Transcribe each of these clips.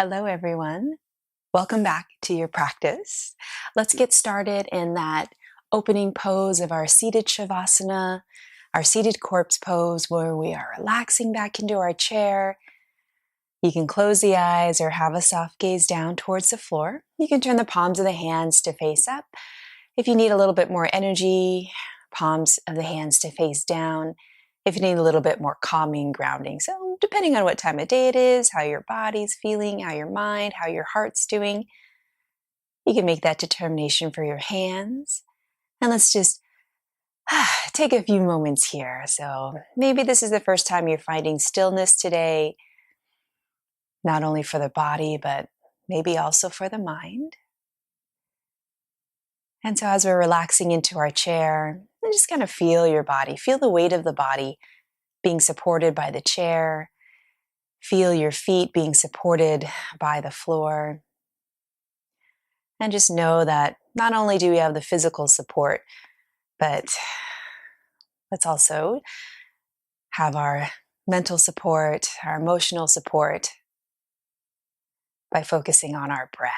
Hello, everyone. Welcome back to your practice. Let's get started in that opening pose of our seated Shavasana, our seated corpse pose, where we are relaxing back into our chair. You can close the eyes or have a soft gaze down towards the floor. You can turn the palms of the hands to face up. If you need a little bit more energy, palms of the hands to face down. If you need a little bit more calming, grounding. So depending on what time of day it is, how your body's feeling, how your mind, how your heart's doing, you can make that determination for your hands. And let's just take a few moments here. So maybe this is the first time you're finding stillness today, not only for the body, but maybe also for the mind. And so as we're relaxing into our chair, we're just going to feel your body, feel the weight of the body being supported by the chair. Feel your feet being supported by the floor. And just know that not only do we have the physical support, but let's also have our mental support, our emotional support by focusing on our breath.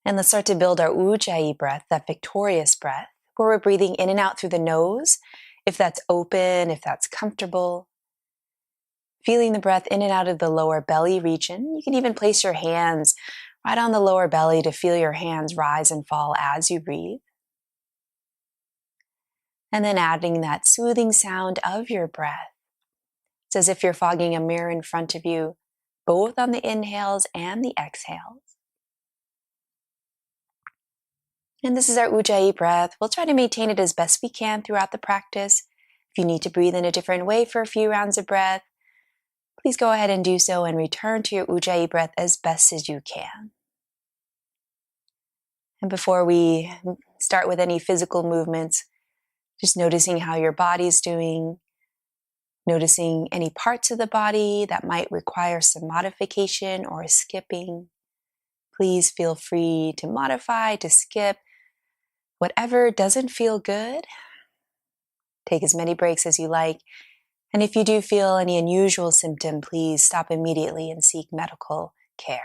And let's start to build our Ujjayi breath, that victorious breath, where we're breathing in and out through the nose, if that's open, if that's comfortable. Feeling the breath in and out of the lower belly region. You can even place your hands right on the lower belly to feel your hands rise and fall as you breathe. And then adding that soothing sound of your breath. It's as if you're fogging a mirror in front of you, both on the inhales and the exhales. And this is our Ujjayi breath. We'll try to maintain it as best we can throughout the practice. If you need to breathe in a different way for a few rounds of breath, please go ahead and do so and return to your Ujjayi breath as best as you can. And before we start with any physical movements, just noticing how your body's doing, noticing any parts of the body that might require some modification or skipping. Please feel free to modify, to skip, whatever doesn't feel good. Take as many breaks as you like. And if you do feel any unusual symptom, please stop immediately and seek medical care.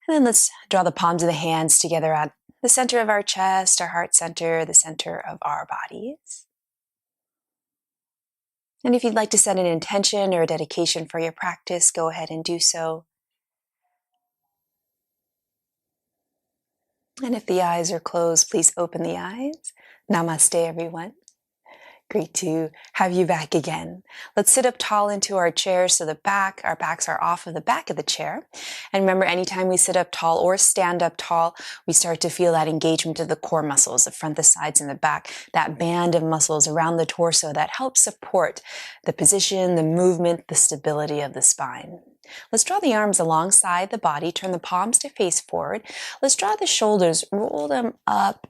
And then let's draw the palms of the hands together at the center of our chest, our heart center, the center of our bodies. And if you'd like to set an intention or a dedication for your practice, go ahead and do so. And if the eyes are closed, please open the eyes. Namaste, everyone. Great to have you back again. Let's sit up tall into our chairs so our backs are off of the back of the chair. And remember, anytime we sit up tall or stand up tall, we start to feel that engagement of the core muscles, the front, the sides, and the back, that band of muscles around the torso that helps support the position, the movement, the stability of the spine. Let's draw the arms alongside the body, turn the palms to face forward. Let's draw the shoulders, roll them up,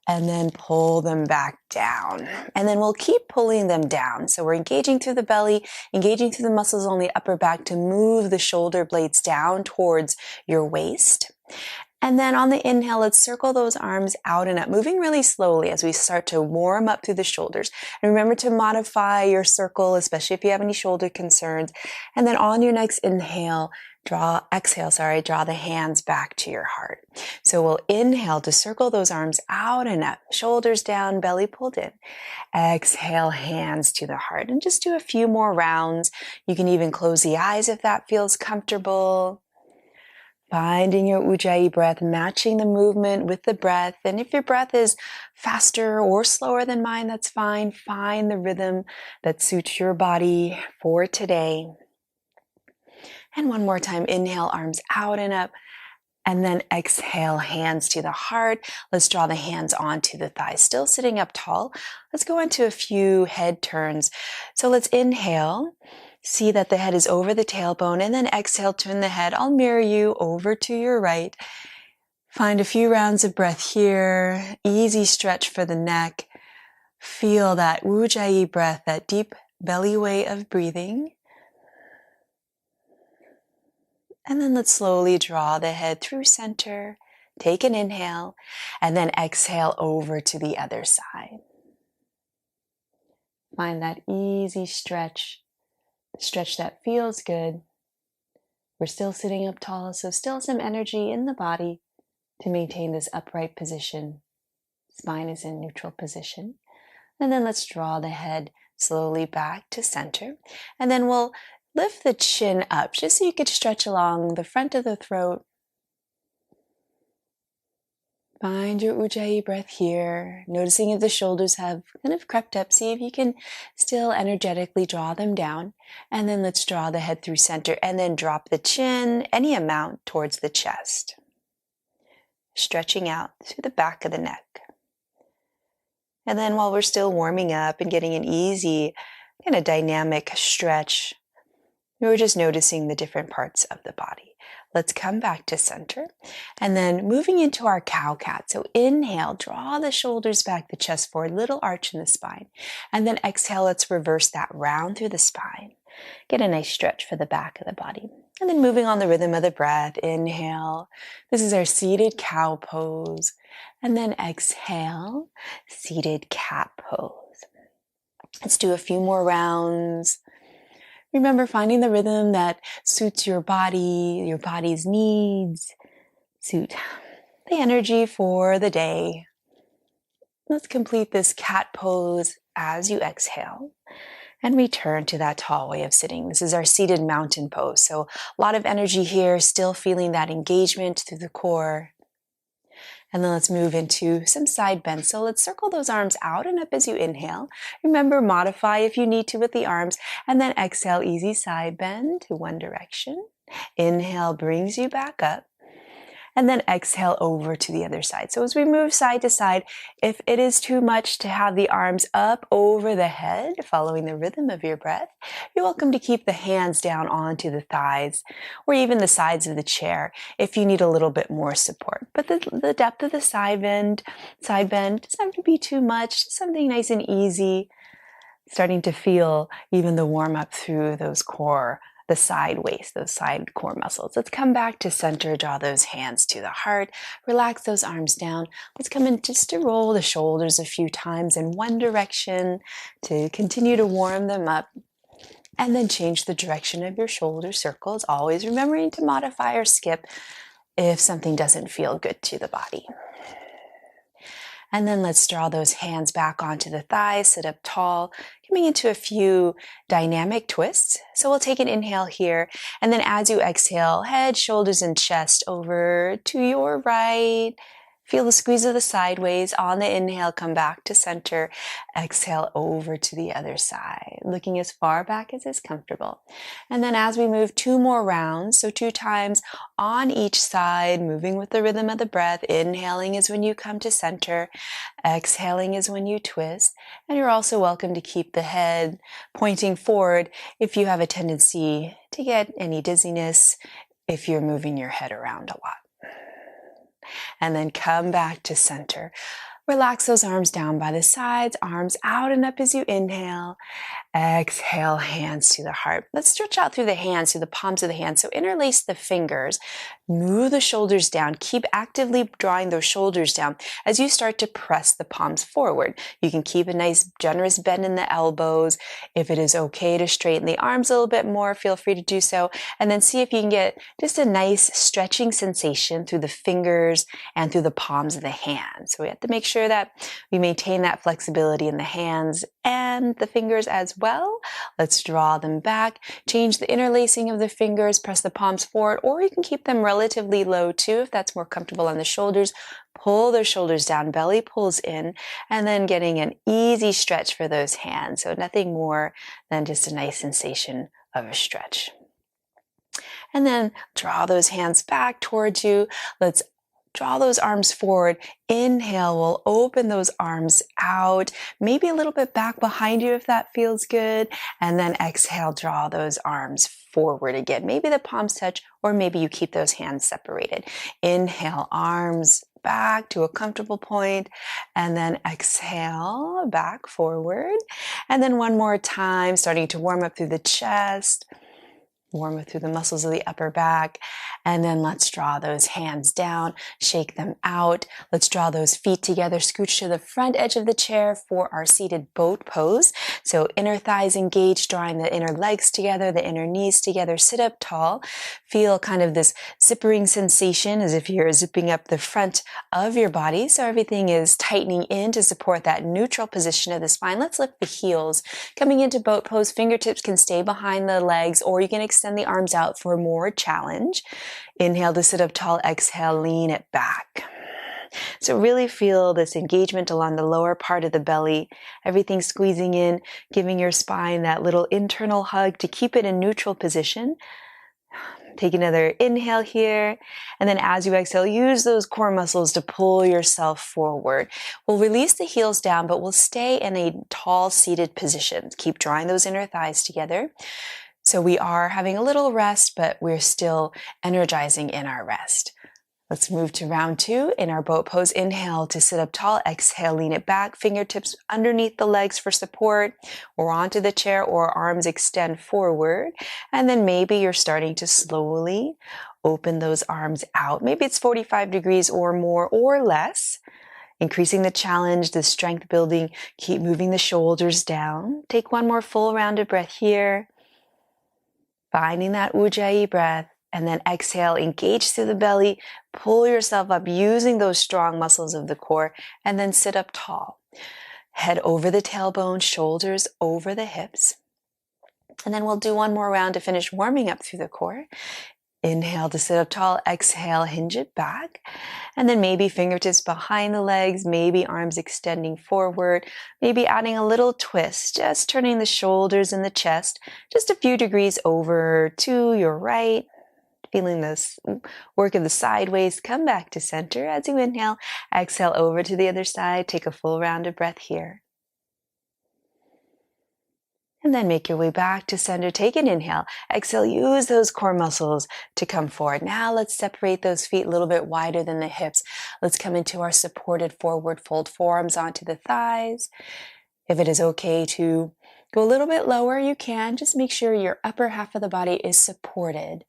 and then pull them back down. And then we'll keep pulling them down. So we're engaging through the belly, engaging through the muscles on the upper back to move the shoulder blades down towards your waist. And then on the inhale, let's circle those arms out and up, moving really slowly as we start to warm up through the shoulders. And remember to modify your circle, especially if you have any shoulder concerns. And then on your next inhale, draw the hands back to your heart. So we'll inhale to circle those arms out and up, shoulders down, belly pulled in. Exhale, hands to the heart. And just do a few more rounds. You can even close the eyes if that feels comfortable. Finding your Ujjayi breath, matching the movement with the breath. And if your breath is faster or slower than mine, that's fine. Find the rhythm that suits your body for today. And one more time, inhale, arms out and up. And then exhale, hands to the heart. Let's draw the hands onto the thighs, still sitting up tall. Let's go into a few head turns. So let's inhale. See that the head is over the tailbone, and then exhale, turn the head. I'll mirror you over to your right. Find a few rounds of breath here. Easy stretch for the neck. Feel that Ujjayi breath, that deep belly way of breathing. And then let's slowly draw the head through center. Take an inhale, and then exhale over to the other side. Find that easy stretch stretch that feels good. We're still sitting up tall, so still some energy in the body to maintain this upright position. Spine is in neutral position. And then let's draw the head slowly back to center. And then we'll lift the chin up just so you could stretch along the front of the throat. Find your Ujjayi breath here, noticing if the shoulders have kind of crept up. See if you can still energetically draw them down. And then let's draw the head through center and then drop the chin any amount towards the chest. Stretching out through the back of the neck. And then while we're still warming up and getting an easy kind of dynamic stretch, we're just noticing the different parts of the body. Let's come back to center and then moving into our cow cat. So inhale, draw the shoulders back, the chest forward, little arch in the spine. And then exhale, let's reverse that round through the spine. Get a nice stretch for the back of the body. And then moving on the rhythm of the breath, inhale. This is our seated cow pose. And then exhale, seated cat pose. Let's do a few more rounds. Remember finding the rhythm that suits your body's needs, suit the energy for the day. Let's complete this cat pose as you exhale and return to that tall way of sitting. This is our seated mountain pose. So a lot of energy here, still feeling that engagement through the core. And then let's move into some side bends. So let's circle those arms out and up as you inhale. Remember, modify if you need to with the arms. And then exhale, easy side bend to one direction. Inhale brings you back up. And then exhale over to the other side. So as we move side to side, if it is too much to have the arms up over the head, following the rhythm of your breath, you're welcome to keep the hands down onto the thighs or even the sides of the chair if you need a little bit more support. But the depth of the side bend doesn't have to be too much, something nice and easy, starting to feel even the warm up through those core, the side waist, those side core muscles. Let's come back to center, draw those hands to the heart, relax those arms down. Let's come in just to roll the shoulders a few times in one direction to continue to warm them up. And then change the direction of your shoulder circles, always remembering to modify or skip if something doesn't feel good to the body. And then let's draw those hands back onto the thighs, sit up tall, coming into a few dynamic twists. So we'll take an inhale here, and then as you exhale, head, shoulders, and chest over to your right. Feel the squeeze of the sideways. On the inhale, come back to center. Exhale over to the other side, looking as far back as is comfortable. And then as we move 2 more rounds, so 2 times on each side, moving with the rhythm of the breath. Inhaling is when you come to center. Exhaling is when you twist. And you're also welcome to keep the head pointing forward if you have a tendency to get any dizziness if you're moving your head around a lot. And then come back to center. Relax those arms down by the sides, arms out and up as you inhale. Exhale, hands to the heart. Let's stretch out through the hands, through the palms of the hands. So interlace the fingers, move the shoulders down. Keep actively drawing those shoulders down as you start to press the palms forward. You can keep a nice generous bend in the elbows. If it is okay to straighten the arms a little bit more, feel free to do so. And then see if you can get just a nice stretching sensation through the fingers and through the palms of the hands. So we have to make sure that we maintain that flexibility in the hands and the fingers as well. Let's draw them back, change the interlacing of the fingers, press the palms forward, or you can keep them relatively low too if that's more comfortable on the shoulders. Pull those shoulders down, belly pulls in, and then getting an easy stretch for those hands. So nothing more than just a nice sensation of a stretch. And then draw those hands back towards you. Let's draw those arms forward. Inhale, we'll open those arms out, maybe a little bit back behind you if that feels good. And then exhale, draw those arms forward again. Maybe the palms touch, or maybe you keep those hands separated. Inhale, arms back to a comfortable point, and then exhale, back forward. And then one more time, starting to warm up through the chest. Warm it through the muscles of the upper back. And then let's draw those hands down, shake them out. Let's draw those feet together, scooch to the front edge of the chair for our seated boat pose. So inner thighs engaged, drawing the inner legs together, the inner knees together, sit up tall. Feel kind of this zippering sensation as if you're zipping up the front of your body. So everything is tightening in to support that neutral position of the spine. Let's lift the heels. Coming into boat pose, fingertips can stay behind the legs, or you can extend the arms out for more challenge. Inhale to sit up tall, exhale, lean it back. So really feel this engagement along the lower part of the belly, everything squeezing in, giving your spine that little internal hug to keep it in neutral position. Take another inhale here, and then as you exhale, use those core muscles to pull yourself forward. We'll release the heels down, but we'll stay in a tall seated position. Keep drawing those inner thighs together. So we are having a little rest, but we're still energizing in our rest. Let's move to round 2 in our boat pose. Inhale to sit up tall, exhale, lean it back, fingertips underneath the legs for support, or onto the chair, or arms extend forward. And then maybe you're starting to slowly open those arms out. Maybe it's 45 degrees or more or less. Increasing the challenge, the strength building, keep moving the shoulders down. Take one more full rounded breath here. Finding that Ujjayi breath. And then exhale, engage through the belly, pull yourself up using those strong muscles of the core, and then sit up tall. Head over the tailbone, shoulders over the hips. And then we'll do one more round to finish warming up through the core. Inhale to sit up tall, exhale, hinge it back. And then maybe fingertips behind the legs, maybe arms extending forward, maybe adding a little twist, just turning the shoulders and the chest just a few degrees over to your right. Feeling this work of the sideways, come back to center as you inhale, exhale over to the other side, take a full round of breath here. And then make your way back to center, take an inhale, exhale, use those core muscles to come forward. Now let's separate those feet a little bit wider than the hips. Let's come into our supported forward fold, forearms onto the thighs. If it is okay to go a little bit lower, you can. Just make sure your upper half of the body is supported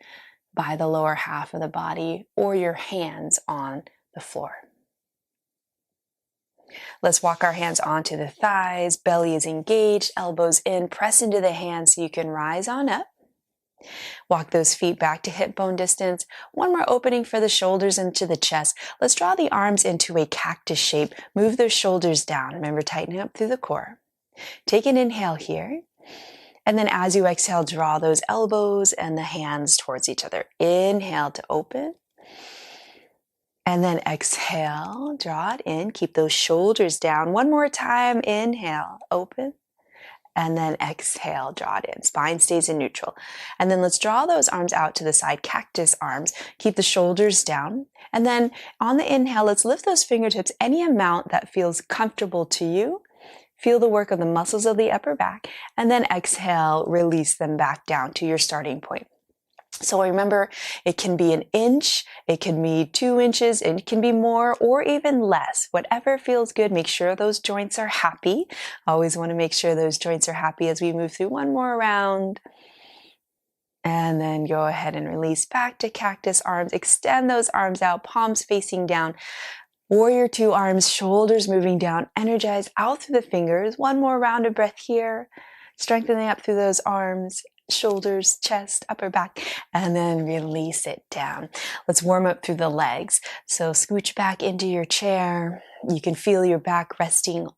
by the lower half of the body or your hands on the floor. Let's walk our hands onto the thighs, belly is engaged, elbows in, press into the hands so you can rise on up. Walk those feet back to hip bone distance. One more opening for the shoulders into the chest. Let's draw the arms into a cactus shape. Move those shoulders down. Remember, tightening up through the core. Take an inhale here. And then as you exhale, draw those elbows and the hands towards each other. Inhale to open. And then exhale, draw it in. Keep those shoulders down. One more time. Inhale, open. And then exhale, draw it in. Spine stays in neutral. And then let's draw those arms out to the side, cactus arms. Keep the shoulders down. And then on the inhale, let's lift those fingertips any amount that feels comfortable to you. Feel the work of the muscles of the upper back, and then exhale, release them back down to your starting point. So remember, it can be an inch, it can be 2 inches, it can be more or even less. Whatever feels good, make sure those joints are happy. Always want to make sure those joints are happy as we move through one more round. And then go ahead and release back to cactus arms. Extend those arms out, palms facing down. Warrior 2 arms, shoulders moving down, energize out through the fingers. One more round of breath here, strengthening up through those arms, shoulders, chest, upper back, and then release it down. Let's warm up through the legs. So scooch back into your chair. You can feel your back resting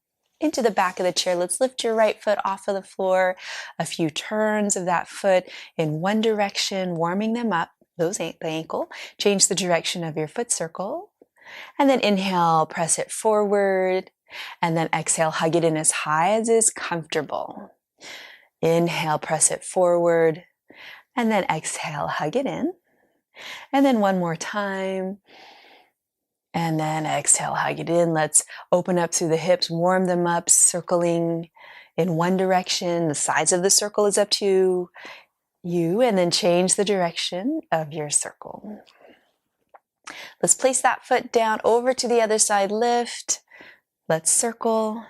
into the back of the chair. Let's lift your right foot off of the floor. A few turns of that foot in one direction, warming them up, the ankle. Change the direction of your foot circle. And then inhale, press it forward, and then exhale, hug it in as high as is comfortable. Inhale, press it forward, and then exhale, hug it in. And then one more time, and then exhale, hug it in. Let's open up through the hips, warm them up, circling in one direction. The size of the circle is up to you, and then change the direction of your circle. Let's place that foot down over to the other side, lift. Let's circle.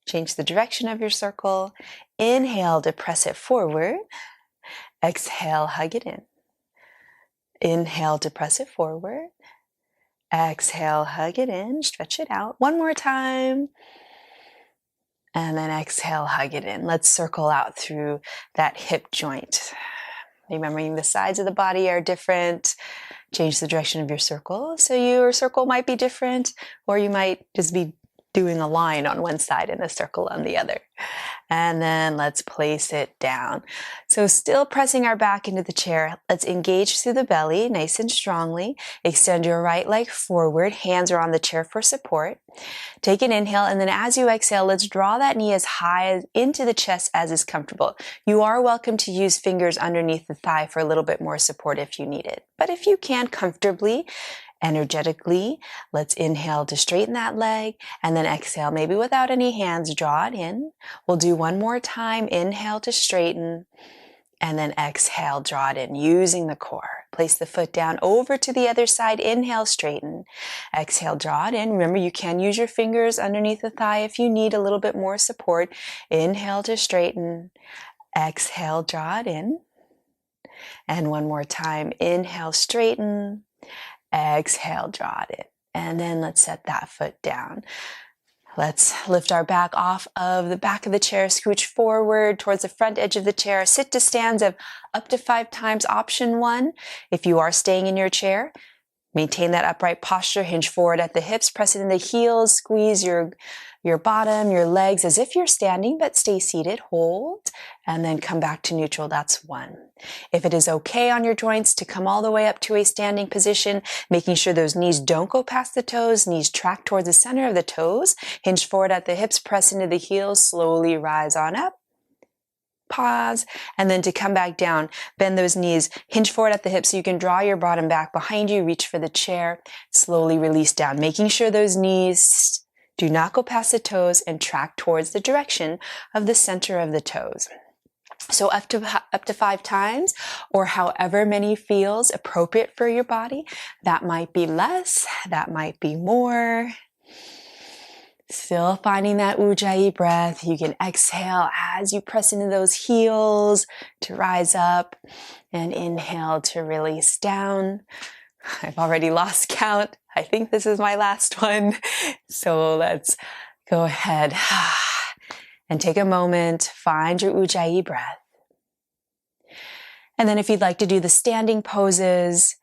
Change the direction of your circle. Inhale to press it forward. Exhale, hug it in. Inhale to press it forward. Exhale, hug it in, stretch it out. One more time. And then exhale, hug it in. Let's circle out through that hip joint. Remembering the sides of the body are different. Change the direction of your circle. So your circle might be different, or you might just be doing a line on one side and a circle on the other. And then let's place it down. So still pressing our back into the chair. Let's engage through the belly nice and strongly. Extend your right leg forward. Hands are on the chair for support. Take an inhale, and then as you exhale, let's draw that knee as high into the chest as is comfortable. You are welcome to use fingers underneath the thigh for a little bit more support if you need it. But if you can comfortably, energetically, let's inhale to straighten that leg, and then exhale, maybe without any hands, draw it in. We'll do one more time. Inhale to straighten, and then exhale, draw it in, using the core. Place the foot down over to the other side. Inhale, straighten. Exhale, draw it in. Remember, you can use your fingers underneath the thigh if you need a little bit more support. Inhale to straighten. Exhale, draw it in. And one more time. Inhale, straighten. Exhale, draw it in. And then let's set that foot down. Let's lift our back off of the back of the chair, scooch forward towards the front edge of the chair. Sit to stands of up to 5 times. Option 1, if you are staying in your chair, maintain that upright posture, hinge forward at the hips, press it in the heels, squeeze your bottom, your legs as if you're standing, but stay seated, hold, and then come back to neutral. That's 1. If it is okay on your joints to come all the way up to a standing position, making sure those knees don't go past the toes, knees track towards the center of the toes, hinge forward at the hips, press into the heels, slowly rise on up. Pause, and then to come back down, bend those knees, hinge forward at the hips so you can draw your bottom back behind you, reach for the chair, slowly release down, making sure those knees do not go past the toes and track towards the direction of the center of the toes. So up to 5 times, or however many feels appropriate for your body. That might be less, that might be more. Still finding that Ujjayi breath. You can exhale as you press into those heels to rise up, and inhale to release down. I've already lost count. I think this is my last one. So let's go ahead and take a moment, find your Ujjayi breath. And then if you'd like to do the standing poses,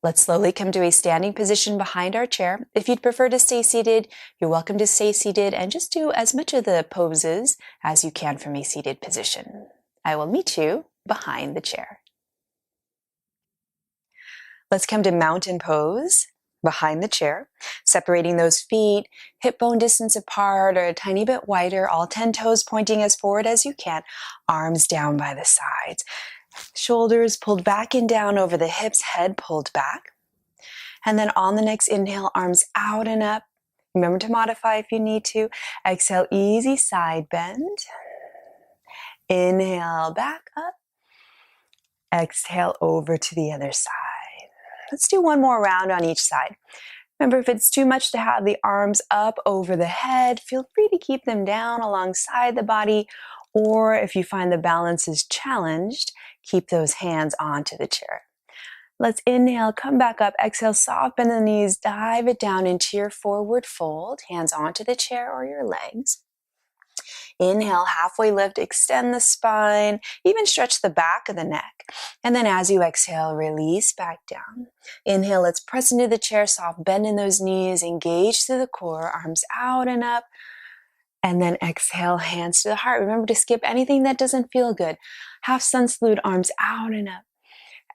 let's slowly come to a standing position behind our chair. If you'd prefer to stay seated, you're welcome to stay seated and just do as much of the poses as you can from a seated position. I will meet you behind the chair. Let's come to mountain pose behind the chair, separating those feet, hip bone distance apart or a tiny bit wider, all 10 toes pointing as forward as you can, arms down by the sides. Shoulders pulled back and down over the hips, head pulled back. And then on the next inhale, arms out and up. Remember to modify if you need to. Exhale, easy side bend. Inhale, back up. Exhale, over to the other side. Let's do one more round on each side. Remember, if it's too much to have the arms up over the head, feel free to keep them down alongside the body. Or if you find the balance is challenged, keep those hands onto the chair. Let's inhale, come back up, exhale, soft bend the knees, dive it down into your forward fold, hands onto the chair or your legs. Inhale, halfway lift, extend the spine, even stretch the back of the neck. And then as you exhale, release back down. Inhale, let's press into the chair, soft bend in those knees, engage through the core, arms out and up. And then exhale, hands to the heart. Remember to skip anything that doesn't feel good. Half sun salute, arms out and up.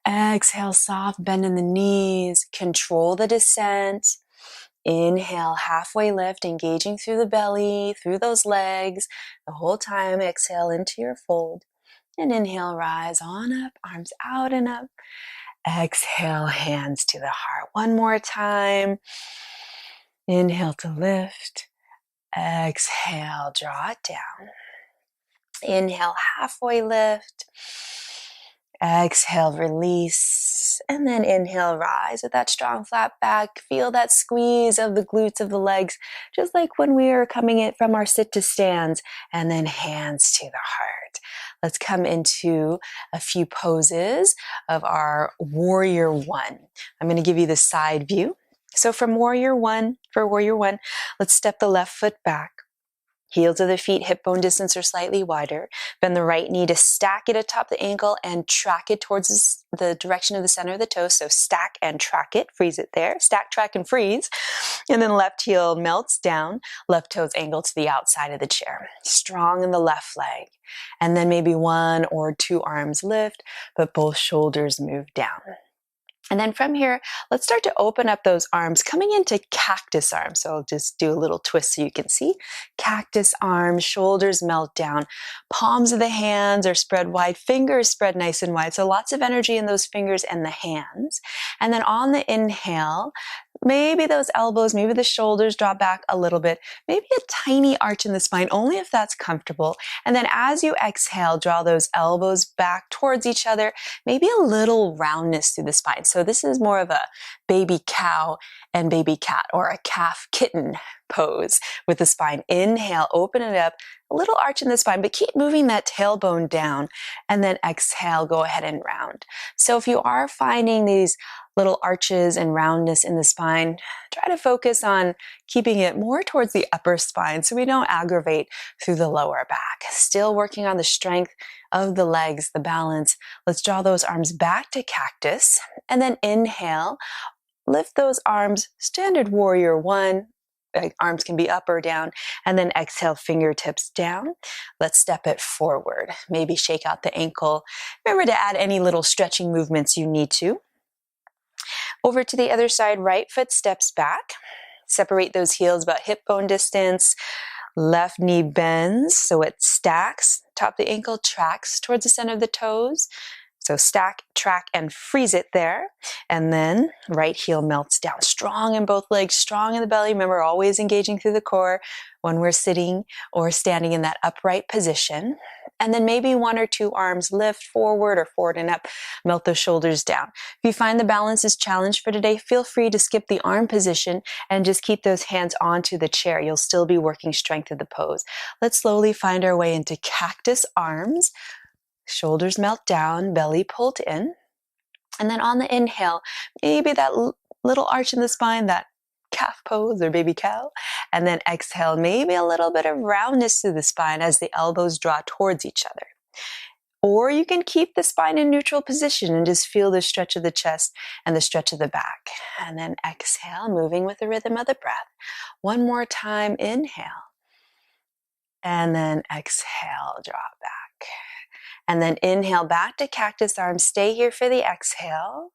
Exhale, soft bend in the knees. Control the descent. Inhale, halfway lift, engaging through the belly, through those legs. The whole time, exhale into your fold. And inhale, rise on up, arms out and up. Exhale, hands to the heart. One more time. Inhale to lift. Exhale, draw it down. Inhale, halfway lift. Exhale, release. And then inhale, rise with that strong flat back. Feel that squeeze of the glutes of the legs, just like when we are coming in from our sit to stands. And then hands to the heart. let's come into a few poses of our warrior one. I'm going to give you the side view. So for warrior one, let's step the left foot back. Heels of the feet, hip bone distance or slightly wider. Bend the right knee to stack it atop the ankle and track it towards the direction of the center of the toe. So stack and track it, freeze it there. Stack, track, and freeze. And then left heel melts down, left toes angle to the outside of the chair. Strong in the left leg. And then maybe one or two arms lift, but both shoulders move down. And then from here, let's start to open up those arms, coming into cactus arms. So I'll just do a little twist so you can see. Cactus arms, shoulders melt down, palms of the hands are spread wide, fingers spread nice and wide. So lots of energy in those fingers and the hands. And then on the inhale, maybe those elbows, maybe the shoulders drop back a little bit, maybe a tiny arch in the spine, only if that's comfortable. And then as you exhale, draw those elbows back towards each other, maybe a little roundness through the spine. So this is more of a baby cow and baby cat, or a calf kitten pose with the spine. Inhale, open it up, a little arch in the spine, but keep moving that tailbone down. And then exhale, go ahead and round. So if you are finding these little arches and roundness in the spine, try to focus on keeping it more towards the upper spine so we don't aggravate through the lower back. Still working on the strength of the legs, the balance. Let's draw those arms back to cactus, and then inhale, lift those arms, standard warrior one. Arms can be up or down, and then exhale, fingertips down. Let's step it forward. Maybe shake out the ankle. Remember to add any little stretching movements you need to. Over to the other side, right foot steps back. Separate those heels about hip bone distance. Left knee bends so it stacks. Top of the ankle tracks towards the center of the toes. So stack, track, and freeze it there. And then right heel melts down. Strong in both legs, strong in the belly. Remember, always engaging through the core when we're sitting or standing in that upright position. And then maybe one or two arms lift forward or forward and up. Melt those shoulders down. If you find the balance is challenged for today, feel free to skip the arm position and just keep those hands onto the chair. You'll still be working strength of the pose. Let's slowly find our way into cactus arms. Shoulders melt down, belly pulled in. And then on the inhale, maybe that little arch in the spine, that calf pose or baby cow. And then exhale, maybe a little bit of roundness through the spine as the elbows draw towards each other. Or you can keep the spine in neutral position and just feel the stretch of the chest and the stretch of the back. And then exhale, moving with the rhythm of the breath. One more time, inhale. And then exhale, drop back. And then inhale back to cactus arms. Stay here for the exhale.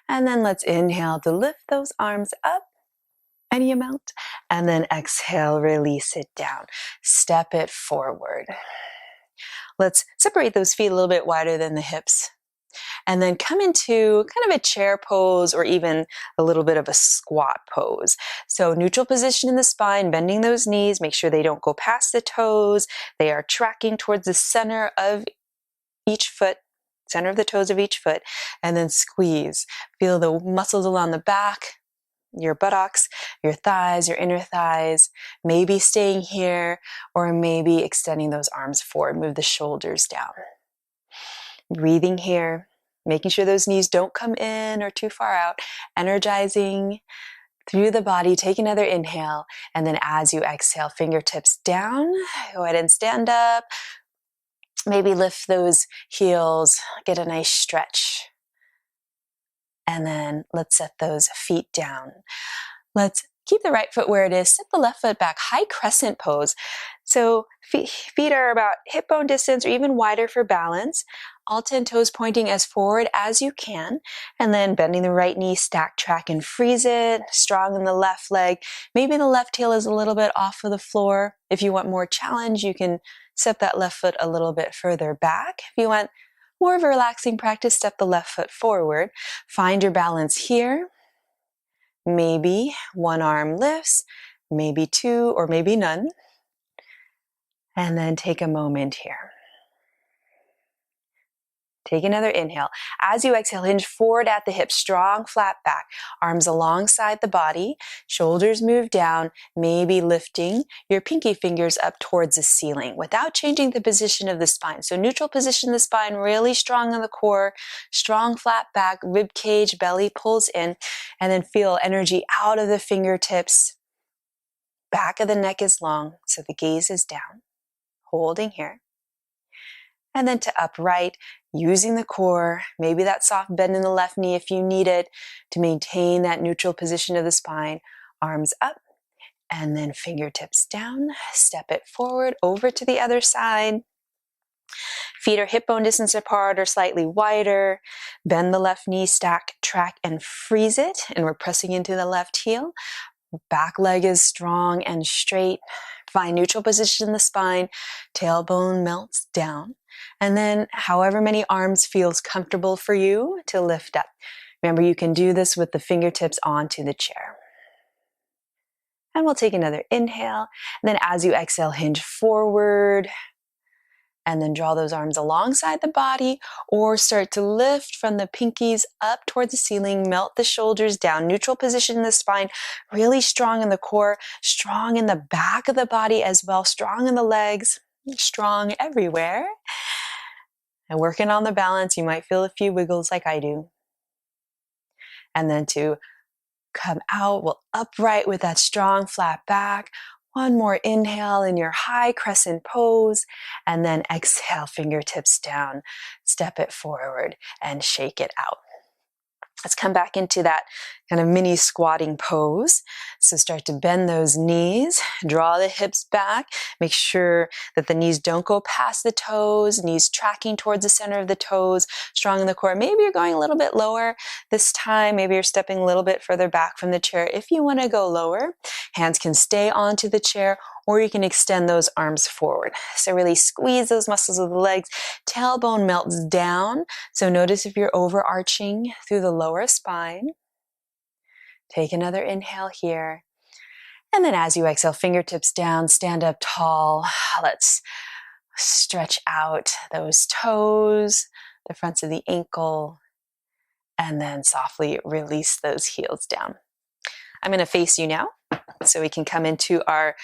And then let's inhale to lift those arms up, any amount. And then exhale, release it down. Step it forward. Let's separate those feet a little bit wider than the hips. And then come into kind of a chair pose or even a little bit of a squat pose. So neutral position in the spine, bending those knees. Make sure they don't go past the toes. They are tracking towards the center of each foot, center of the toes of each foot, and then squeeze. Feel the muscles along the back, your buttocks, your thighs, your inner thighs, maybe staying here or maybe extending those arms forward. Move the shoulders down. Breathing here, making sure those knees don't come in or too far out, energizing through the body. Take another inhale, and then as you exhale, fingertips down. Go ahead and stand up. Maybe lift those heels, get a nice stretch. And then let's set those feet down. Let's keep the right foot where it is. Set the left foot back, high crescent pose. So feet are about hip bone distance or even wider for balance. All 10 toes pointing as forward as you can. And then bending the right knee, stack, track, and freeze it. Strong in the left leg. Maybe the left heel is a little bit off of the floor. If you want more challenge, you can step that left foot a little bit further back. If you want more of a relaxing practice, step the left foot forward. Find your balance here. Maybe one arm lifts, maybe two, or maybe none. And then take a moment here. Take another inhale. As you exhale, hinge forward at the hips, strong flat back, arms alongside the body, shoulders move down, maybe lifting your pinky fingers up towards the ceiling without changing the position of the spine. So neutral position of the spine, really strong in the core, strong flat back, rib cage, belly pulls in, and then feel energy out of the fingertips. Back of the neck is long, so the gaze is down, holding here. And then to upright, using the core, maybe that soft bend in the left knee if you need it to maintain that neutral position of the spine. Arms up and then fingertips down. Step it forward over to the other side. Feet are hip bone distance apart or slightly wider. Bend the left knee, stack, track, and freeze it. And we're pressing into the left heel. Back leg is strong and straight. Find neutral position in the spine. Tailbone melts down. And then however many arms feels comfortable for you to lift up. Remember, you can do this with the fingertips onto the chair. And we'll take another inhale. And then as you exhale, hinge forward. And then draw those arms alongside the body or start to lift from the pinkies up towards the ceiling, melt the shoulders down, neutral position in the spine, really strong in the core, strong in the back of the body as well, strong in the legs, strong everywhere. And working on the balance, you might feel a few wiggles like I do. And then to come out, we'll upright with that strong flat back. One more inhale in your high crescent pose, and then exhale, fingertips down, step it forward and shake it out. Let's come back into that kind of mini squatting pose. So start to bend those knees, draw the hips back, make sure that the knees don't go past the toes, knees tracking towards the center of the toes, strong in the core. Maybe you're going a little bit lower this time. Maybe you're stepping a little bit further back from the chair. If you want to go lower, hands can stay onto the chair, or you can extend those arms forward. So really squeeze those muscles of the legs. Tailbone melts down. So notice if you're overarching through the lower spine. Take another inhale here. And then as you exhale, fingertips down, stand up tall. Let's stretch out those toes, the fronts of the ankle, and then softly release those heels down. I'm going to face you now so we can come into our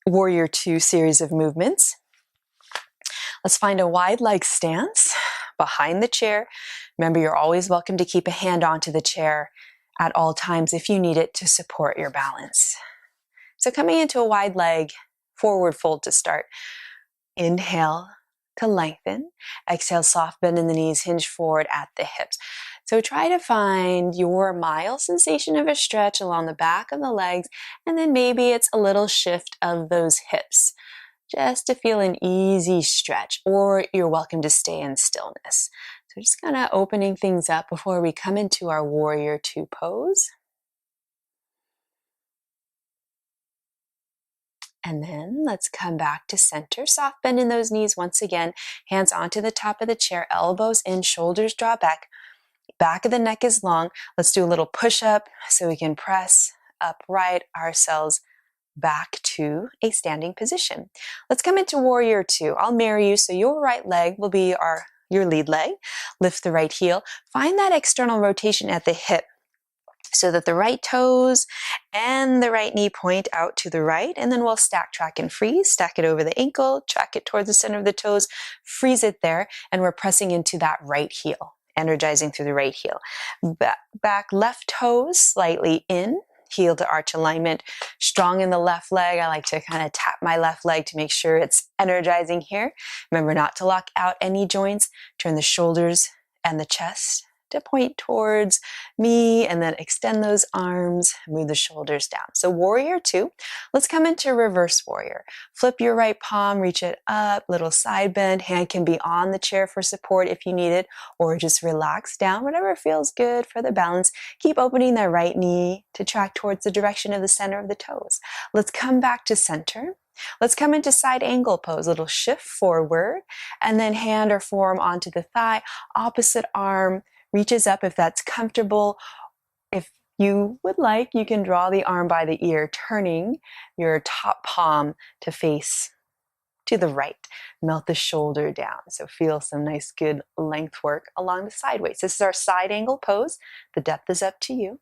Warrior 2 series of movements. Let's find a wide leg stance behind the chair. Remember, you're always welcome to keep a hand onto the chair at all times if you need it to support your balance. So coming into a wide leg forward fold to start. Inhale to lengthen. Exhale, soft bend in the knees, hinge forward at the hips. So try to find your mild sensation of a stretch along the back of the legs, and then maybe it's a little shift of those hips just to feel an easy stretch, or you're welcome to stay in stillness. So just kind of opening things up before we come into our Warrior 2 pose. And then let's come back to center. Soft bend in those knees once again. Hands onto the top of the chair, elbows in, shoulders draw back. Back of the neck is long. Let's do a little push-up so we can press upright ourselves back to a standing position. Let's come into Warrior 2. I'll mirror you, so your right leg will be your lead leg. Lift the right heel. Find that external rotation at the hip so that the right toes and the right knee point out to the right, and then we'll stack, track, and freeze. Stack it over the ankle, track it towards the center of the toes, freeze it there, and we're pressing into that right heel, energizing through the right heel. Back left toes slightly in, heel to arch alignment, strong in the left leg. I like to kind of tap my left leg to make sure it's energizing here. Remember not to lock out any joints. Turn the shoulders and the chest to point towards me, and then extend those arms, move the shoulders down. So Warrior 2, let's come into Reverse Warrior. Flip your right palm, reach it up, little side bend. Hand can be on the chair for support if you need it, or just relax down, whatever feels good for the balance. Keep opening that right knee to track towards the direction of the center of the toes. Let's come back to center. Let's come into side angle pose, little shift forward, and then hand or forearm onto the thigh, opposite arm reaches up if that's comfortable. If you would like, you can draw the arm by the ear, turning your top palm to face to the right. Melt the shoulder down. So feel some nice good length work along the sideways. This is our side angle pose. The depth is up to you.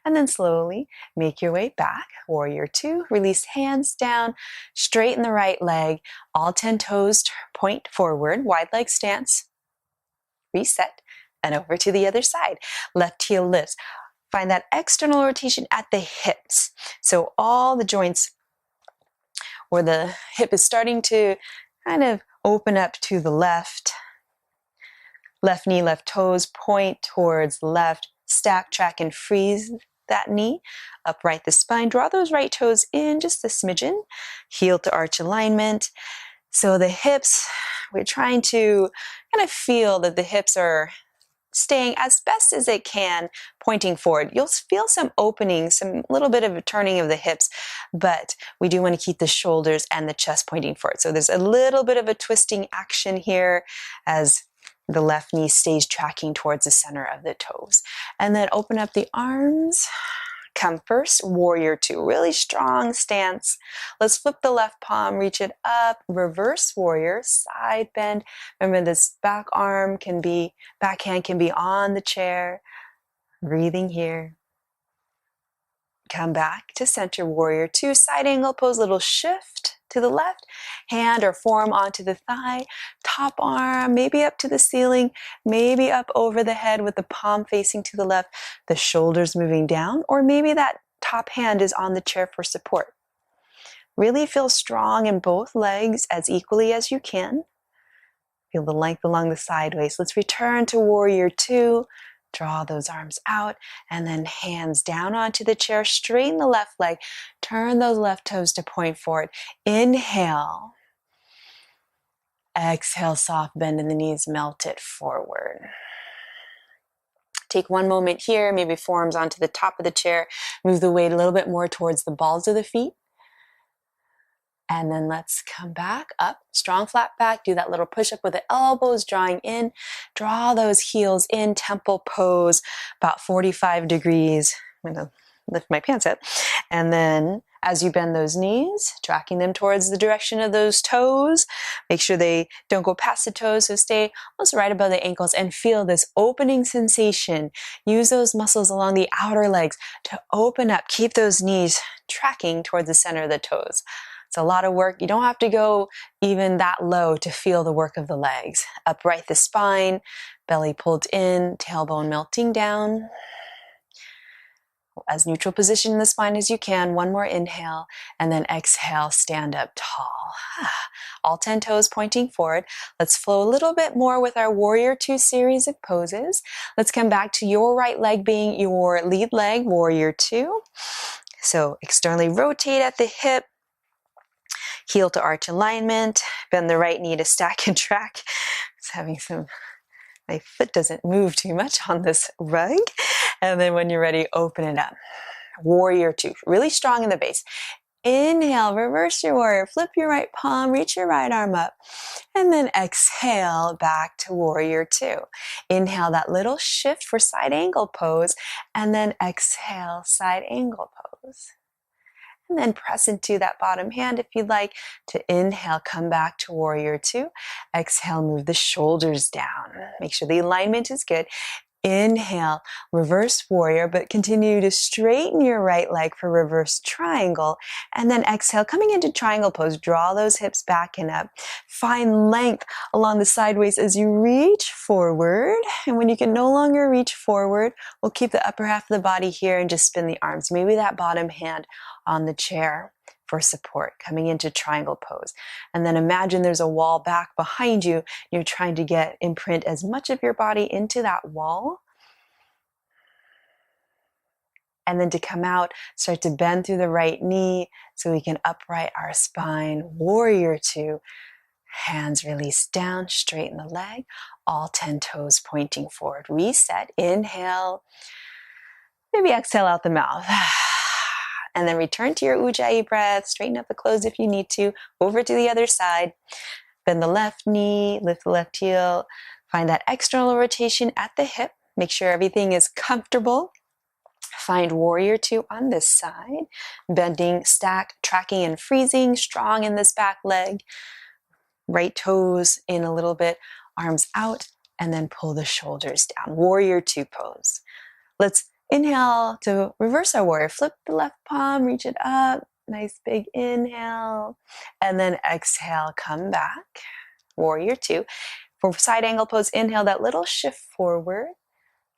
And then slowly make your way back. Warrior two, release hands down, straighten the right leg, all 10 toes point forward, wide leg stance, reset, and over to the other side. Left heel lifts. Find that external rotation at the hips. So all the joints where the hip is starting to kind of open up to the left. Left knee, left toes point towards left. Stack, track, and freeze that knee. Upright the spine. Draw those right toes in just a smidgen. Heel to arch alignment. So the hips, we're trying to kind of feel that the hips are staying as best as they can, pointing forward. You'll feel some opening, some little bit of a turning of the hips, but we do want to keep the shoulders and the chest pointing forward. So there's a little bit of a twisting action here as the left knee stays tracking towards the center of the toes. And then open up the arms. Come first, warrior two, really strong stance. Let's flip the left palm, reach it up, reverse warrior, side bend. Remember this backhand can be on the chair. Breathing here. Come back to center, warrior two, side angle pose, little shift to the left, hand or forearm onto the thigh, top arm, maybe up to the ceiling, maybe up over the head with the palm facing to the left, the shoulders moving down, or maybe that top hand is on the chair for support. Really feel strong in both legs as equally as you can. Feel the length along the sideways. Let's return to warrior two. Draw those arms out and then hands down onto the chair. Straighten the left leg. Turn those left toes to point forward. Inhale. Exhale, soft bend in the knees, melt it forward. Take one moment here, maybe forearms onto the top of the chair. Move the weight a little bit more towards the balls of the feet. And then let's come back up, strong flat back, do that little push-up with the elbows drawing in, draw those heels in, temple pose, about 45 degrees. I'm gonna lift my pants up. And then as you bend those knees, tracking them towards the direction of those toes, make sure they don't go past the toes, so stay almost right above the ankles and feel this opening sensation. Use those muscles along the outer legs to open up, keep those knees tracking towards the center of the toes. It's a lot of work. You don't have to go even that low to feel the work of the legs. Upright the spine, belly pulled in, tailbone melting down. As neutral position in the spine as you can. One more inhale, and then exhale, stand up tall. All 10 toes pointing forward. Let's flow a little bit more with our warrior two series of poses. Let's come back to your right leg being your lead leg, warrior two. So externally rotate at the hip. Heel to arch alignment, bend the right knee to stack and track. My foot doesn't move too much on this rug. And then when you're ready, open it up. Warrior two, really strong in the base. Inhale, reverse your warrior, flip your right palm, reach your right arm up. And then exhale back to warrior two. Inhale that little shift for side angle pose, and then exhale, side angle pose. And then press into that bottom hand if you'd like to inhale, come back to warrior two. Exhale, move the shoulders down. Make sure the alignment is good. Inhale, reverse warrior, but continue to straighten your right leg for reverse triangle. And then exhale, coming into triangle pose, draw those hips back and up. Find length along the sideways as you reach forward. And when you can no longer reach forward, we'll keep the upper half of the body here and just spin the arms. Maybe that bottom hand on the chair for support, coming into triangle pose. And then imagine there's a wall back behind you. You're trying to imprint as much of your body into that wall. And then to come out, start to bend through the right knee so we can upright our spine. Warrior two. Hands release down, straighten the leg. All 10 toes pointing forward. Reset, inhale. Maybe exhale out the mouth. And then return to your Ujjayi breath. Straighten up the clothes if you need to. Over to the other side. Bend the left knee, lift the left heel. Find that external rotation at the hip. Make sure everything is comfortable. Find warrior two on this side, bending, stack, tracking and freezing, strong in this back leg. Right toes in a little bit, arms out, and then pull the shoulders down. Warrior two pose. Let's inhale to reverse our warrior. Flip the left palm, reach it up. Nice big inhale. And then exhale, come back. Warrior two. For side angle pose, inhale that little shift forward.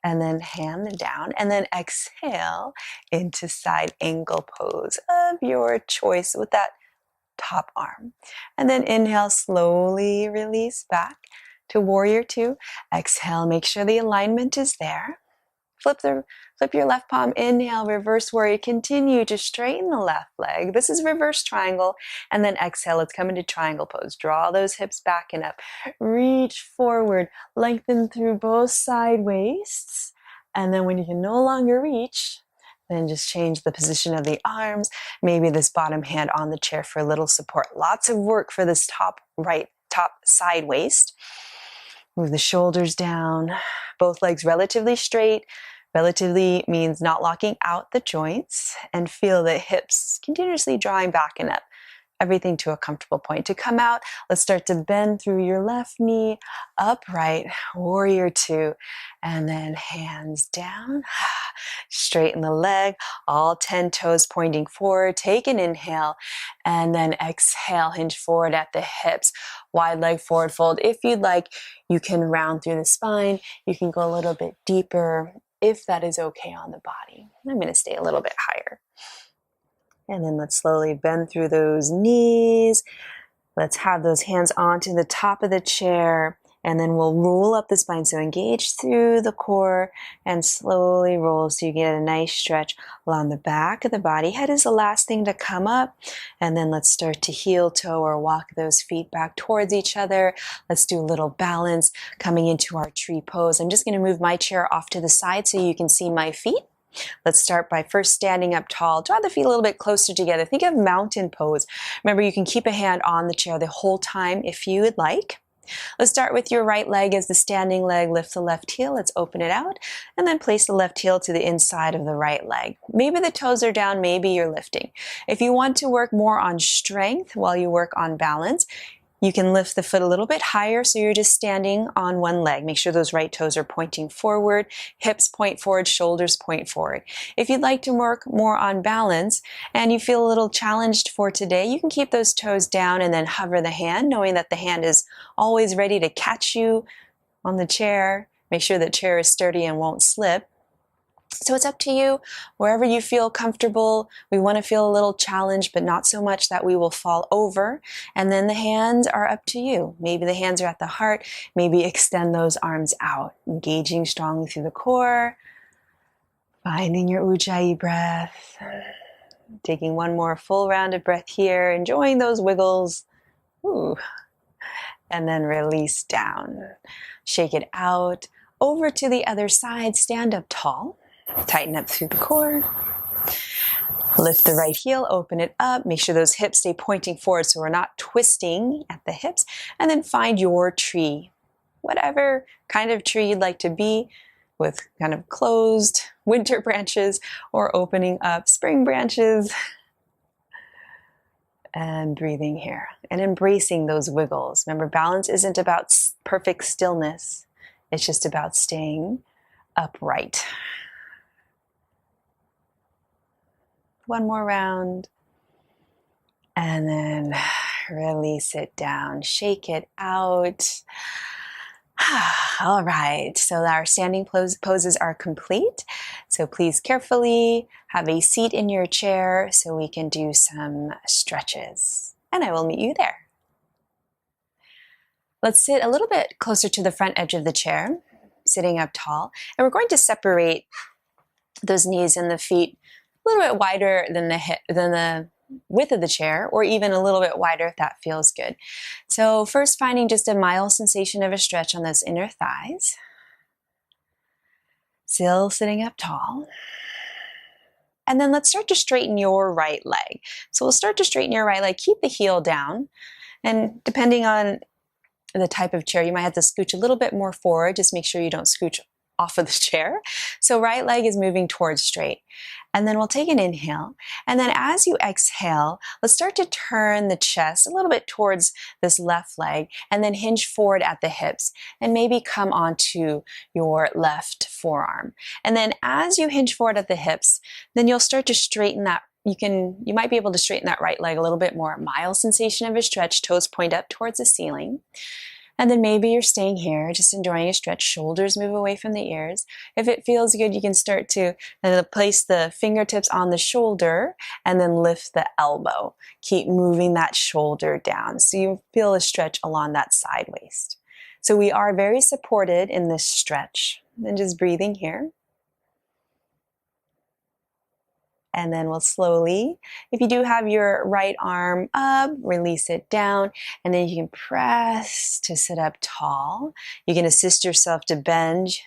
And then hand down. And then exhale into side angle pose of your choice with that top arm. And then inhale, slowly release back to warrior two. Exhale, make sure the alignment is there. Flip your left palm, inhale, reverse warrior. Continue to straighten the left leg. This is reverse triangle. And then exhale, let's come into triangle pose. Draw those hips back and up. Reach forward, lengthen through both side waists. And then when you can no longer reach, then just change the position of the arms. Maybe this bottom hand on the chair for a little support. Lots of work for this top side waist. Move the shoulders down. Both legs relatively straight. Relatively means not locking out the joints, and feel the hips continuously drawing back and up. Everything to a comfortable point. To come out, let's start to bend through your left knee, upright, warrior two, and then hands down. Straighten the leg, all 10 toes pointing forward. Take an inhale, and then exhale, hinge forward at the hips. Wide leg forward fold. If you'd like, you can round through the spine. You can go a little bit deeper if that is okay on the body. I'm going to stay a little bit higher. And then let's slowly bend through those knees. Let's have those hands onto the top of the chair. And then we'll roll up the spine. So engage through the core and slowly roll so you get a nice stretch along the back of the body. Head is the last thing to come up. And then let's start to heel toe or walk those feet back towards each other. Let's do a little balance coming into our tree pose. I'm just going to move my chair off to the side so you can see my feet. Let's start by first standing up tall. Draw the feet a little bit closer together. Think of mountain pose. Remember, you can keep a hand on the chair the whole time if you would like. Let's start with your right leg as the standing leg. Lift the left heel. Let's open it out. And then place the left heel to the inside of the right leg. Maybe the toes are down. Maybe you're lifting. If you want to work more on strength while you work on balance, you can lift the foot a little bit higher so you're just standing on one leg. Make sure those right toes are pointing forward, hips point forward, shoulders point forward. If you'd like to work more on balance and you feel a little challenged for today, you can keep those toes down and then hover the hand, knowing that the hand is always ready to catch you on the chair. Make sure the chair is sturdy and won't slip. So it's up to you, wherever you feel comfortable. We want to feel a little challenged, but not so much that we will fall over. And then the hands are up to you. Maybe the hands are at the heart. Maybe extend those arms out, engaging strongly through the core. Finding your Ujjayi breath. Taking one more full round of breath here, enjoying those wiggles. Ooh. And then release down. Shake it out. Over to the other side, stand up tall. Tighten up through the core. Lift the right heel, open it up. Make sure those hips stay pointing forward so we're not twisting at the hips. And then find your tree. Whatever kind of tree you'd like to be, with kind of closed winter branches or opening up spring branches. And breathing here and embracing those wiggles. Remember, balance isn't about perfect stillness. It's just about staying upright. One more round. And then release it down. Shake it out. All right. So our standing poses are complete. So please carefully have a seat in your chair so we can do some stretches. And I will meet you there. Let's sit a little bit closer to the front edge of the chair, sitting up tall. And we're going to separate those knees and the feet a little bit wider than the width of the chair, or even a little bit wider if that feels good. So first, finding just a mild sensation of a stretch on those inner thighs. Still sitting up tall. And then let's start to straighten your right leg. So we'll start to straighten your right leg. Keep the heel down. And depending on the type of chair, you might have to scooch a little bit more forward. Just make sure you don't scooch off of the chair. So right leg is moving towards straight. And then we'll take an inhale. And then as you exhale, let's start to turn the chest a little bit towards this left leg and then hinge forward at the hips and maybe come onto your left forearm. And then as you hinge forward at the hips, then you'll start to straighten that. You might be able to straighten that right leg a little bit more. Mild sensation of a stretch, toes point up towards the ceiling. And then maybe you're staying here, just enjoying a stretch. Shoulders move away from the ears. If it feels good, you can start to place the fingertips on the shoulder and then lift the elbow. Keep moving that shoulder down so you feel a stretch along that side waist. So we are very supported in this stretch. And just breathing here. And then we'll slowly, if you do have your right arm up, release it down. And then you can press to sit up tall. You can assist yourself to bend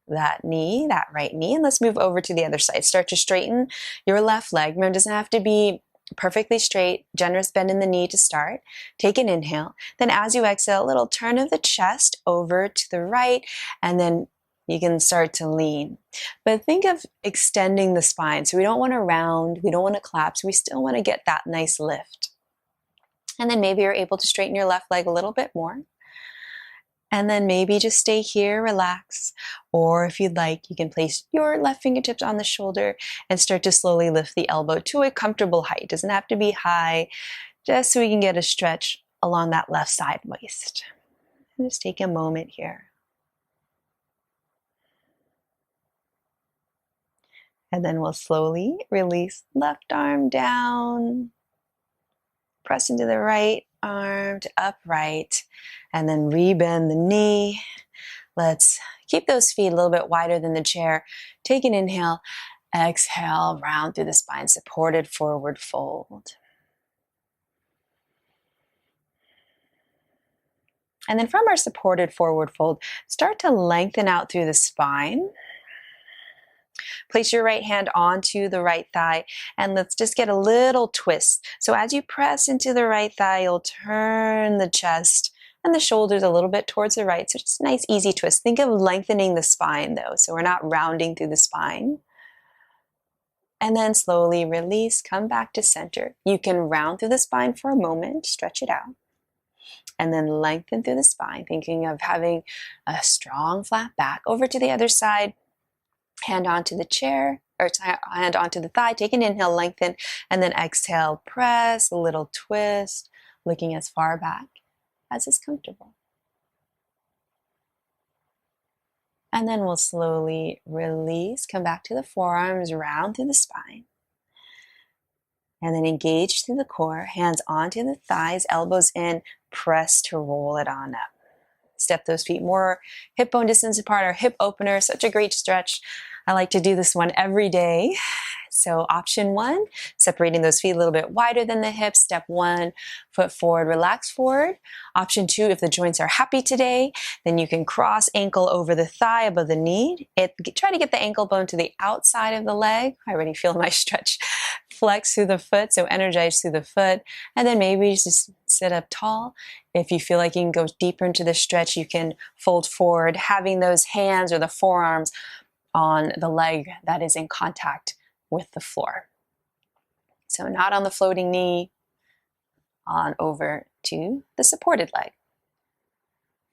that knee, that right knee. And let's move over to the other side. Start to straighten your left leg. Remember, it doesn't have to be perfectly straight. Generous bend in the knee to start. Take an inhale. Then as you exhale, a little turn of the chest over to the right. And then you can start to lean. But think of extending the spine. So we don't want to round, we don't want to collapse, we still want to get that nice lift. And then maybe you're able to straighten your left leg a little bit more. And then maybe just stay here, relax. Or if you'd like, you can place your left fingertips on the shoulder and start to slowly lift the elbow to a comfortable height. It doesn't have to be high, just so we can get a stretch along that left side waist. And just take a moment here. And then we'll slowly release left arm down, press into the right arm to upright, and then rebend the knee. Let's keep those feet a little bit wider than the chair. Take an inhale, exhale, round through the spine, supported forward fold. And then from our supported forward fold, start to lengthen out through the spine. Place your right hand onto the right thigh and let's just get a little twist. So as you press into the right thigh, you'll turn the chest and the shoulders a little bit towards the right. So just a nice easy twist. Think of lengthening the spine though, so we're not rounding through the spine. And then slowly release, come back to center. You can round through the spine for a moment, stretch it out. And then lengthen through the spine, thinking of having a strong flat back. Over to the other side. Hand onto the chair, or hand onto the thigh, take an inhale, lengthen, and then exhale, press, a little twist, looking as far back as is comfortable. And then we'll slowly release, come back to the forearms, round through the spine. And then engage through the core, hands onto the thighs, elbows in, press to roll it on up. Step those feet more hip bone distance apart, our hip opener, such a great stretch. I like to do this one every day. So option one, separating those feet a little bit wider than the hips. Step one, foot forward, relax forward. Option two, if the joints are happy today, then you can cross ankle over the thigh above the knee. Try to get the ankle bone to the outside of the leg. I already feel my stretch. Flex through the foot, so energize through the foot. And then maybe just sit up tall. If you feel like you can go deeper into the stretch, you can fold forward, having those hands or the forearms on the leg that is in contact with the floor. So not on the floating knee, on over to the supported leg.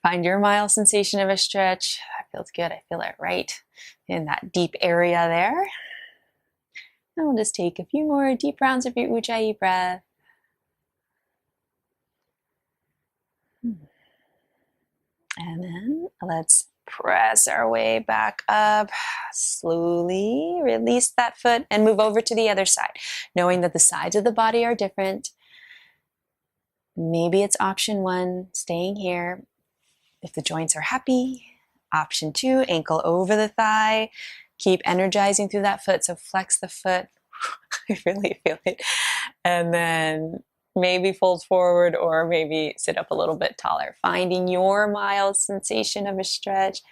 Find your mild sensation of a stretch. That feels good. I feel it right in that deep area there. And we'll just take a few more deep rounds of your Ujjayi breath. And then let's press our way back up. Slowly release that foot and move over to the other side, knowing that the sides of the body are different. Maybe it's option one, staying here. If the joints are happy, option two, ankle over the thigh. Keep energizing through that foot, so flex the foot. I really feel it. And then maybe fold forward or maybe sit up a little bit taller, finding your mild sensation of a stretch.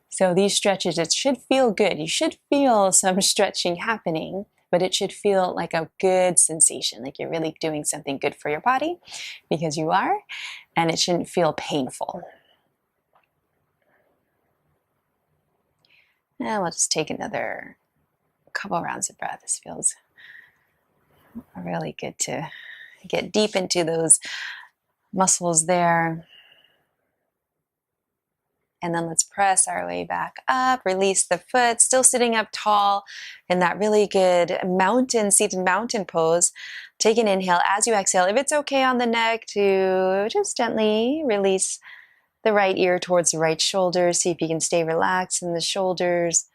So these stretches, it should feel good. You should feel some stretching happening, but it should feel like a good sensation, like you're really doing something good for your body, because you are, and it shouldn't feel painful. And we'll just take another couple rounds of breath. This feels really good to get deep into those muscles there. And then let's press our way back up, release the foot, still sitting up tall in that really good seated mountain pose. Take an inhale as you exhale. If it's okay on the neck, to just gently release the right ear towards the right shoulder. See if you can stay relaxed in the shoulders.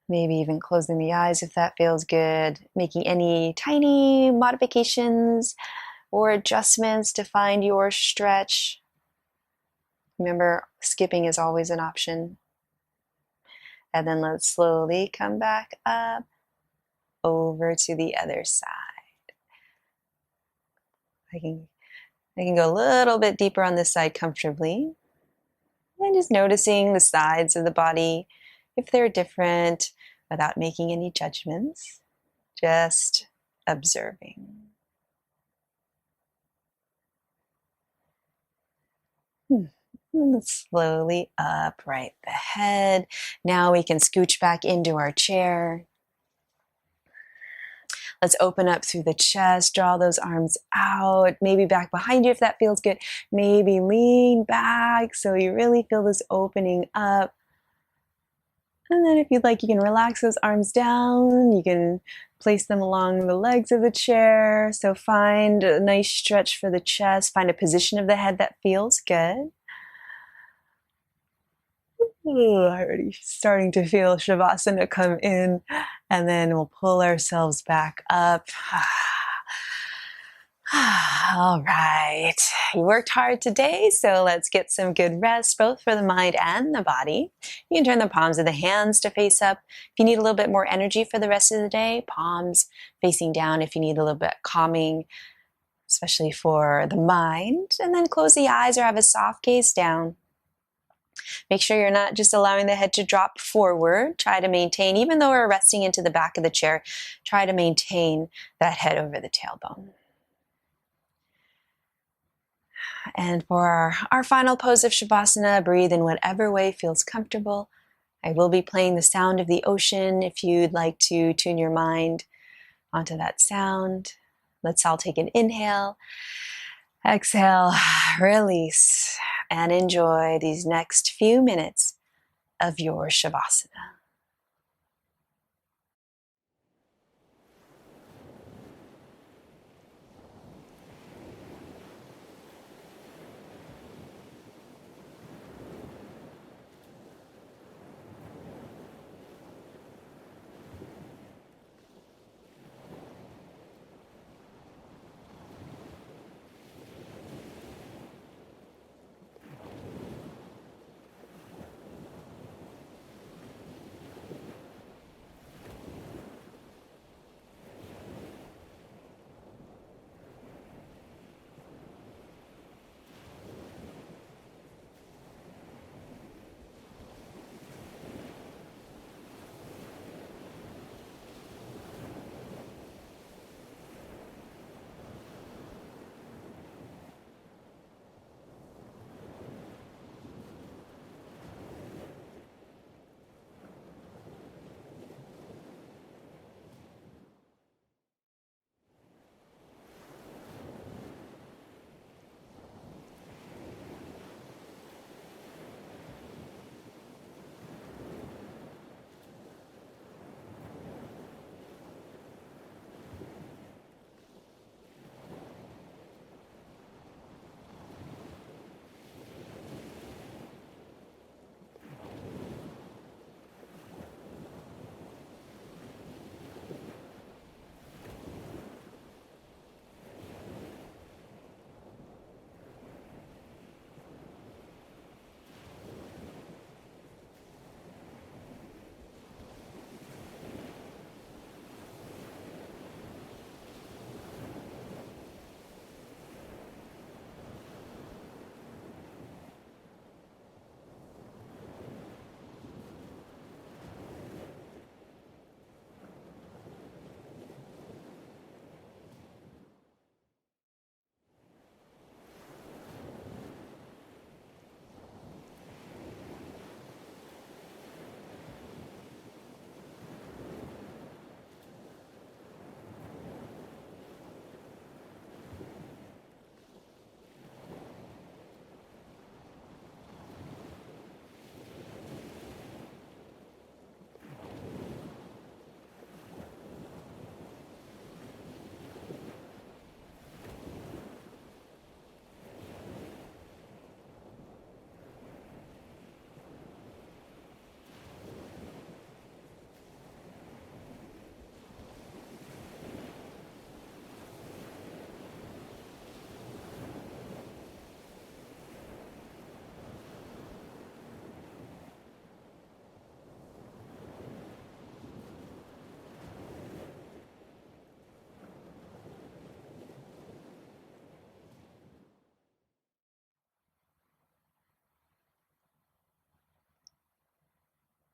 Maybe even closing the eyes if that feels good. Making any tiny modifications or adjustments to find your stretch. Remember, skipping is always an option. And then let's slowly come back up over to the other side. I can go a little bit deeper on this side comfortably. And just noticing the sides of the body, if they're different, without making any judgments. Just observing. Let's slowly upright the head. Now we can scooch back into our chair. Let's open up through the chest, draw those arms out, maybe back behind you if that feels good. Maybe lean back so you really feel this opening up. And then if you'd like, you can relax those arms down. You can place them along the legs of the chair. So find a nice stretch for the chest. Find a position of the head that feels good. Already starting to feel Shavasana come in, and then we'll pull ourselves back up. All right, you worked hard today, so let's get some good rest, both for the mind and the body. You can turn the palms of the hands to face up. If you need a little bit more energy for the rest of the day, palms facing down if you need a little bit calming, especially for the mind. And then close the eyes or have a soft gaze down. Make sure you're not just allowing the head to drop forward. Try to maintain, even though we're resting into the back of the chair, try to maintain that head over the tailbone. And for our final pose of Shavasana, breathe in whatever way feels comfortable. I will be playing the sound of the ocean if you'd like to tune your mind onto that sound. Let's all take an inhale. Exhale, release, and enjoy these next few minutes of your Shavasana.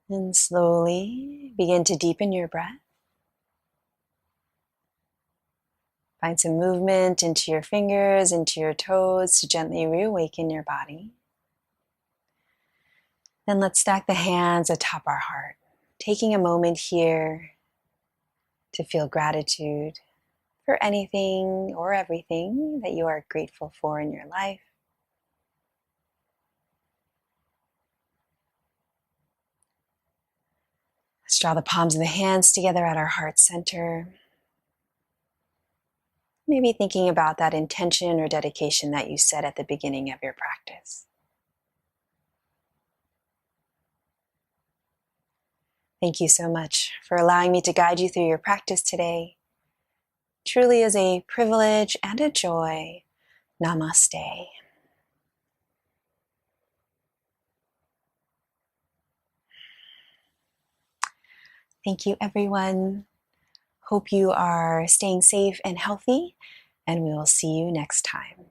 And slowly begin to deepen your breath. Find some movement into your fingers, into your toes to gently reawaken your body. Then let's stack the hands atop our heart, taking a moment here to feel gratitude for anything or everything that you are grateful for in your life. Let's draw the palms of the hands together at our heart center. Maybe thinking about that intention or dedication that you set at the beginning of your practice. Thank you so much for allowing me to guide you through your practice today. Truly is a privilege and a joy. Namaste. Thank you, everyone. Hope you are staying safe and healthy, and we will see you next time.